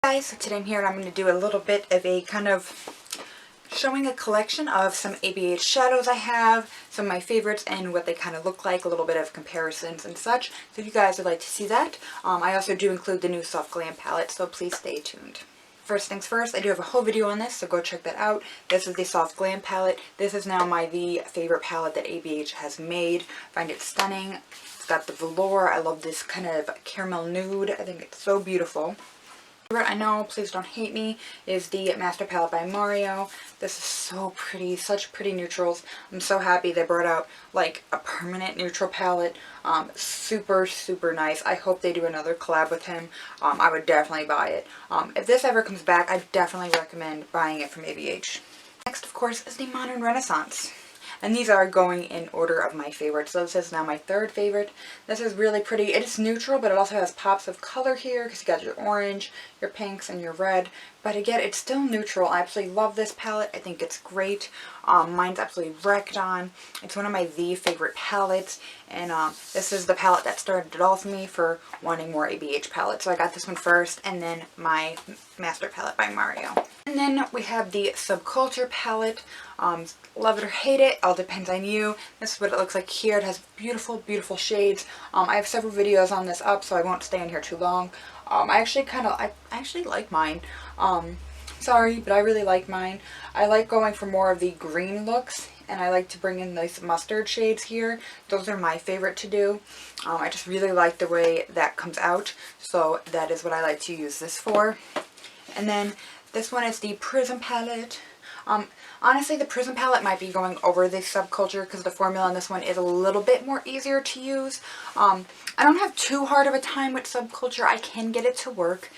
Guys, so today I'm here and I'm going to do a little bit of a kind of showing a collection of some ABH shadows I have, some of my favorites and what they kind of look like, a little bit of comparisons and such. So if you guys would like to see that, I also do include the new Soft Glam palette, so please stay tuned. First things first, I do have a whole video on this, so go check that out. This is the Soft Glam palette. This is now my favorite palette that ABH has made. I find it stunning. It's got the velour. I love this kind of caramel nude. I think it's so beautiful. I know, please don't hate me, is the Master Palette by Mario. This is so pretty, such pretty neutrals. I'm so happy they brought out like a permanent neutral palette. Super, super nice. I hope they do another collab with him. I would definitely buy it. If this ever comes back, I definitely recommend buying it from ABH. Next, of course, is the Modern Renaissance. And these are going in order of my favorites. So this is now my third favorite. This is really pretty. It is neutral, but it also has pops of color here because you got your orange, your pinks, and your red. But again, it's still neutral. I absolutely love this palette. I think it's great. Mine's absolutely wrecked on. It's one of my favorite palettes. And this is the palette that started it all for me for wanting more ABH palettes. So I got this one first and then my Master Palette by Mario. And then we have the Subculture palette. Love it or hate it, all depends on you. This is what it looks like here. It has beautiful, beautiful shades. I have several videos on this up, so I won't stay in here too long. I actually like mine. Sorry, but I really like mine. I like going for more of the green looks, and I like to bring in these mustard shades here. Those are my favorite to do. I just really like the way that comes out, so that is what I like to use this for. And then this one is the Prism palette. Honestly, the Prism palette might be going over the Subculture because the formula on this one is a little bit more easier to use. I don't have too hard of a time with Subculture. I can get it to work.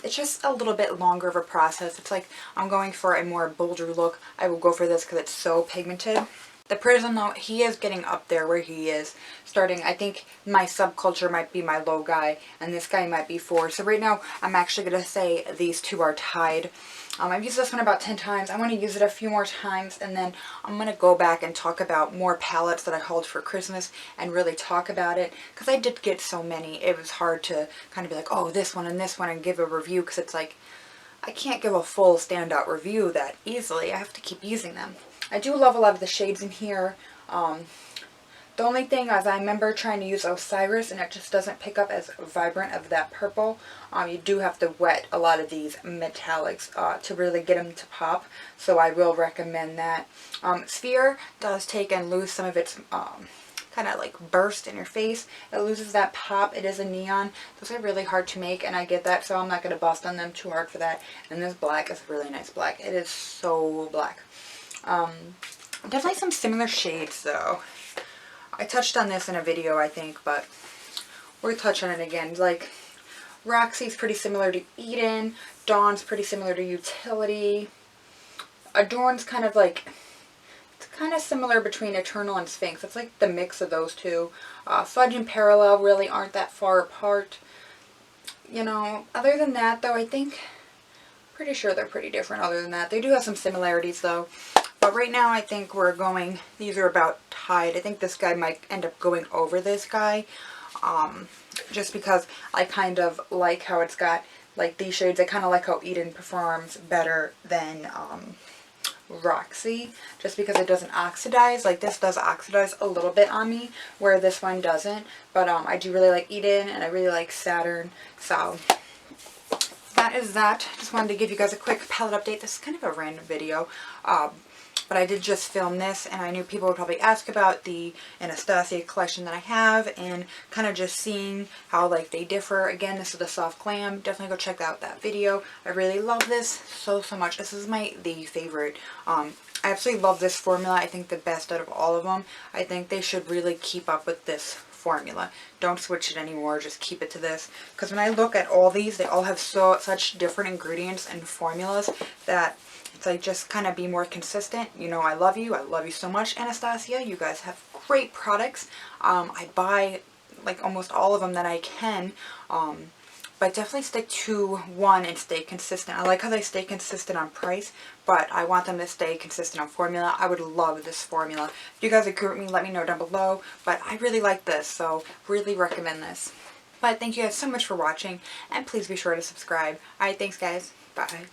It's just a little bit longer of a process. It's like I'm going for a more bolder look. I will go for this because it's so pigmented. The Prism, though, he is getting up there where he is starting. I think my Subculture might be my low guy, and this guy might be 4. So right now, I'm actually going to say these two are tied. I've used this one about 10 times. I want to use it a few more times, and then I'm going to go back and talk about more palettes that I hauled for Christmas and really talk about it. Because I did get so many, it was hard to kind of be like, oh, this one and give a review. Because it's like, I can't give a full standout review that easily. I have to keep using them. I do love a lot of the shades in here. The only thing is I remember trying to use Osiris and it just doesn't pick up as vibrant of that purple. You do have to wet a lot of these metallics to really get them to pop. So I will recommend that. Sphere does take and lose some of its kind of like burst in your face. It loses that pop. It is a neon. Those are really hard to make and I get that, so I'm not going to bust on them too hard for that. And this black is a really nice black. It is so black. Definitely some similar shades though. I touched on this in a video, I think, but we'll touch on it again. Like, Roxy's pretty similar to Eden. Dawn's pretty similar to Utility. Adorn's kind of like, it's kind of similar between Eternal and Sphinx. It's like the mix of those two. Fudge and Parallel really aren't that far apart. You know, other than that, though, I think, pretty sure they're pretty different other than that. They do have some similarities, though. But right now I think we're going, these are about tied. I think this guy might end up going over this guy. Just because I kind of like how it's got, like these shades, I kind of like how Eden performs better than Roxy. Just because it doesn't oxidize. Like this does oxidize a little bit on me, where this one doesn't. But I do really like Eden and I really like Saturn. So that is that. Just wanted to give you guys a quick palette update. This is kind of a random video. But I did just film this and I knew people would probably ask about the Anastasia collection that I have and kind of just seeing how like they differ. Again, this is the Soft Glam. Definitely go check out that video. I really love this so much. This is my favorite. I absolutely love this formula. I think the best out of all of them. I think they should really keep up with this formula. Don't switch it anymore. Just keep it to this. Because when I look at all these, they all have such different ingredients and formulas that it's like just kind of be more consistent. You know, I love you. I love you so much, Anastasia. You guys have great products. I buy like almost all of them that I can. But definitely stick to one and stay consistent. I like how they stay consistent on price, but I want them to stay consistent on formula. I would love this formula. If you guys agree with me, let me know down below. But I really like this, so really recommend this. But thank you guys so much for watching, and please be sure to subscribe. Alright, thanks guys. Bye.